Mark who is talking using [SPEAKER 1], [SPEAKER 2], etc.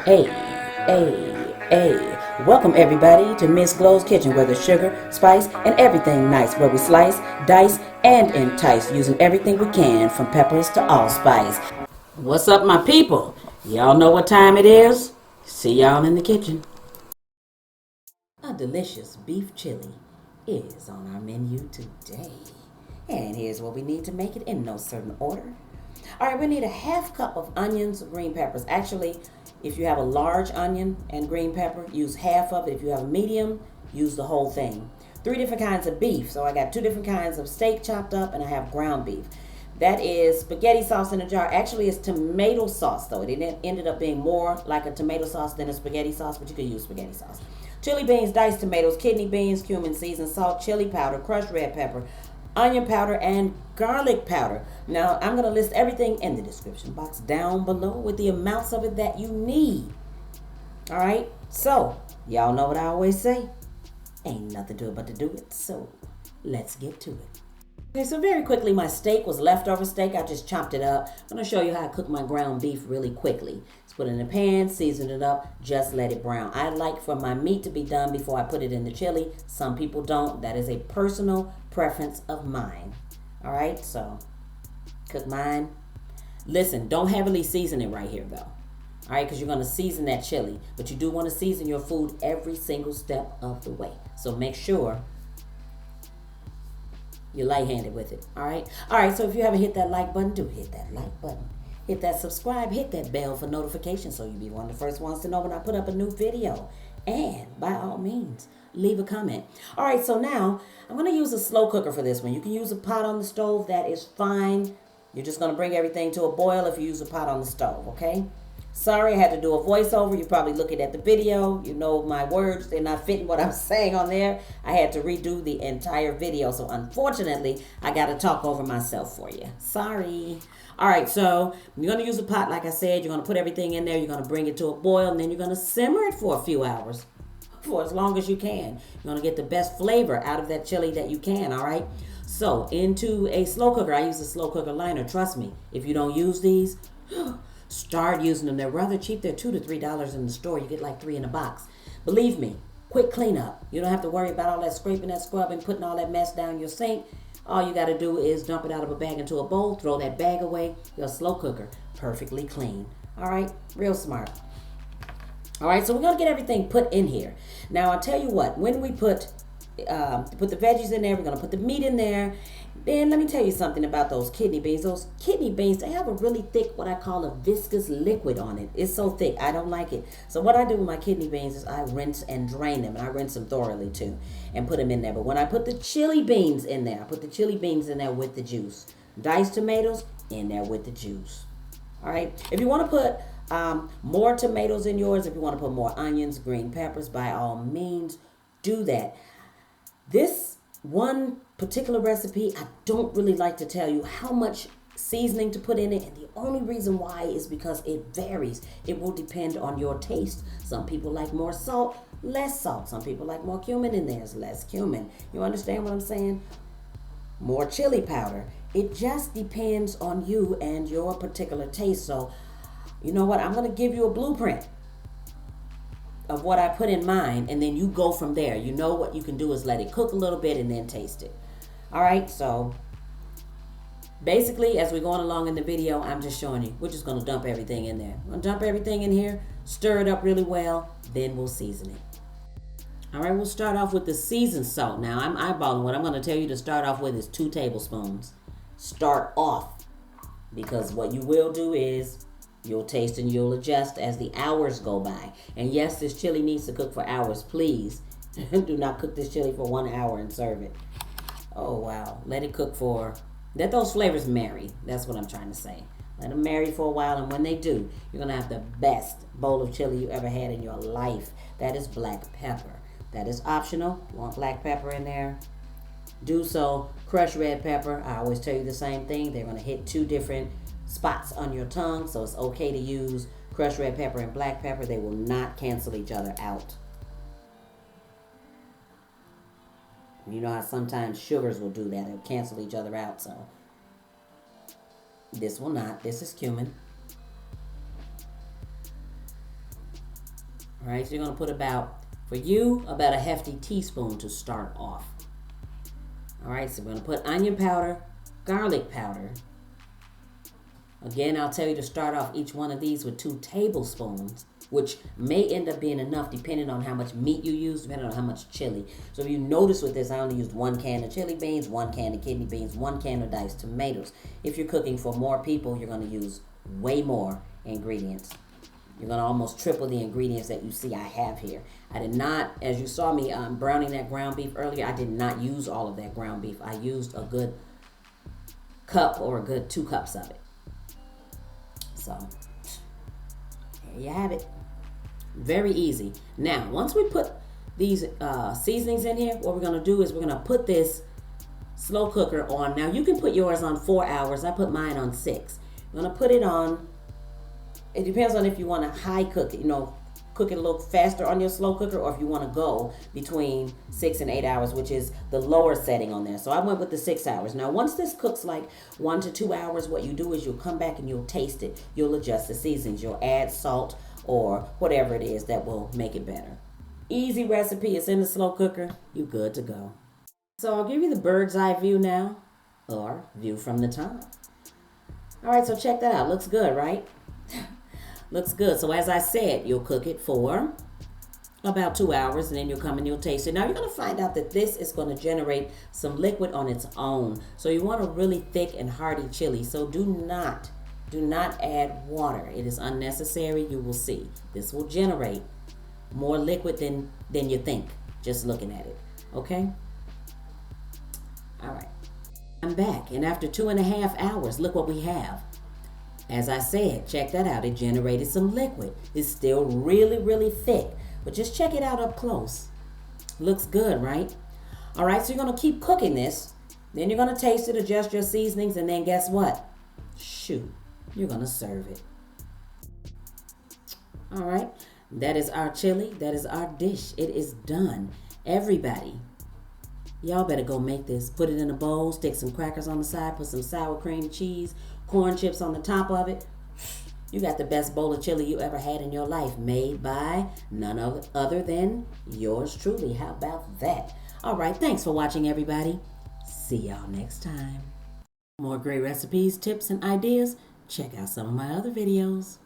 [SPEAKER 1] Hey, hey. Welcome everybody to Miss Glow's Kitchen, where there's sugar, spice, and everything nice, where we slice, dice, and entice, using everything we can, from peppers to allspice. What's up, my people? Y'all know what time it is? See y'all in the kitchen. A delicious beef chili is on our menu today. And here's what we need to make it in no certain order. All right, we need a half cup of onions, green peppers. Actually, if you have a large onion and green pepper, use half of it. If you have a medium, use the whole thing. Three different kinds of beef. So I got two different kinds of steak chopped up, and I have ground beef. That is spaghetti sauce in a jar. Actually, it's tomato sauce, though. It ended up being more like a tomato sauce than a spaghetti sauce, but you could use spaghetti sauce. Chili beans, diced tomatoes, kidney beans, cumin, seasoned salt, chili powder, crushed red pepper, onion powder, and garlic powder. Now, I'm going to list everything in the description box down below with the amounts of it that you need. All right? So, y'all know what I always say. Ain't nothing to it but to do it. So, let's get to it. Okay, so very quickly, my steak was leftover steak. I just chopped it up. I'm going to show you how I cook my ground beef really quickly. Just put it in a pan, season it up, just let it brown. I like for my meat to be done before I put it in the chili. Some people don't. That is a personal preference of mine. All right, so cook mine. Listen, don't heavily season it right here, though. All right, because you're going to season that chili. But you do want to season your food every single step of the way. So make sure you're light-handed with it. All right, so if you haven't hit that like button, do hit that like button. Hit that subscribe, hit that bell for notifications so you'll be one of the first ones to know when I put up a new video. And by all means, leave a comment. All right, so now I'm going to use a slow cooker for this one. You can use a pot on the stove. That is fine. You're just going to bring everything to a boil if you use a pot on the stove, okay? Sorry, I had to do a voiceover. You're probably looking at the video. You know my words. They're not fitting what I'm saying on there. I had to redo the entire video. So unfortunately, I got to talk over myself for you. Sorry. All right, so you're going to use a pot, like I said. You're going to put everything in there. You're going to bring it to a boil, and then you're going to simmer it for a few hours, for as long as you can. You're going to get the best flavor out of that chili that you can, all right? So into a slow cooker. I use a slow cooker liner. Trust me, if you don't use these, start using them. They're rather cheap. They're $2 to $3 in the store. You get like 3 in a box. Believe me, quick cleanup. You don't have to worry about all that scraping, that scrubbing, putting all that mess down your sink. All you got to do is dump it out of a bag into a bowl, throw that bag away. Your slow cooker, perfectly clean. All right, real smart. All right, so we're gonna get everything put in here. Now I'll tell you what. When we put the veggies in there, we're gonna put the meat in there. Then let me tell you something about those kidney beans. Those kidney beans, they have a really thick, what I call a viscous liquid on it. It's so thick, I don't like it. So what I do with my kidney beans is I rinse and drain them, and I rinse them thoroughly too, and put them in there. But when I put the chili beans in there, I put the chili beans in there with the juice. Diced tomatoes in there with the juice. All right. If you want to put more tomatoes in yours, if you want to put more onions, green peppers, by all means, do that. This one particular recipe, I don't really like to tell you how much seasoning to put in it, and the only reason why is because it varies. It will depend on your taste. Some people like more salt, less salt. Some people like more cumin in theirs, less cumin. You understand what I'm saying? More chili powder. It just depends on you and your particular taste. So, you know what? I'm going to give you a blueprint of what I put in mine, and then you go from there. You know what you can do is let it cook a little bit and then taste it. All right, so basically, as we're going along in the video, I'm just showing you. We're just going to dump everything in there. I'm going to dump everything in here, stir it up really well, then we'll season it. All right, we'll start off with the seasoned salt. Now, I'm eyeballing. What I'm going to tell you to start off with is 2 tablespoons. Start off, because what you will do is you'll taste and you'll adjust as the hours go by. And yes, this chili needs to cook for hours. Please do not cook this chili for 1 hour and serve it. Oh, wow. Let it cook let those flavors marry. That's what I'm trying to say. Let them marry for a while, and when they do, you're going to have the best bowl of chili you ever had in your life. That is black pepper. That is optional. You want black pepper in there? Do so. Crushed red pepper, I always tell you the same thing. They're going to hit 2 different spots on your tongue, so it's okay to use crushed red pepper and black pepper. They will not cancel each other out. You know how sometimes sugars will do that. They'll cancel each other out, so this will not. This is cumin. All right, so you're going to put about a hefty teaspoon to start off. All right, so we're going to put onion powder, garlic powder. Again, I'll tell you to start off each one of these with 2 tablespoons, which may end up being enough depending on how much meat you use, depending on how much chili. So if you notice with this, I only used 1 can of chili beans, 1 can of kidney beans, 1 can of diced tomatoes. If you're cooking for more people, you're going to use way more ingredients. You're going to almost triple the ingredients that you see I have here. I did not, as you saw me browning that ground beef earlier, I did not use all of that ground beef. I used a good cup or a good 2 cups of it. So, there you have it. Very easy. Now, once we put these seasonings in here, what we're going to do is we're going to put this slow cooker on. Now, you can put yours on 4 hours. I put mine on 6. I'm going to put it on. It depends on if you want to high cook it, cook it a little faster on your slow cooker, or if you want to go between 6 and 8 hours, which is the lower setting on there. So I went with the 6 hours. Now, once this cooks like 1 to 2 hours, what you do is you'll come back and you'll taste it. You'll adjust the seasonings. You'll add salt or whatever it is that will make it better. Easy recipe. It's in the slow cooker. You good to go. So I'll give you the bird's eye view now, or view from the top. All right, so check that out. Looks good, right? Looks good. So as I said, you'll cook it for about 2 hours, and then you'll come and you'll taste it. Now you're going to find out that this is going to generate some liquid on its own. So you want a really thick and hearty chili. So do not add water. It is unnecessary. You will see. This will generate more liquid than you think, just looking at it. Okay? All right. I'm back, and after 2.5 hours, look what we have. As I said, check that out. It generated some liquid. It's still really, really thick. But just check it out up close. Looks good, right? All right, so you're going to keep cooking this. Then you're going to taste it, adjust your seasonings, and then guess what? Shoot, you're going to serve it. All right, that is our chili. That is our dish. It is done. Everybody, y'all better go make this. Put it in a bowl, stick some crackers on the side, put some sour cream cheese, corn chips on the top of it. You got the best bowl of chili you ever had in your life, made by none other than yours truly. How about that? All right, thanks for watching, everybody. See y'all next time. More great recipes, tips, and ideas. Check out some of my other videos.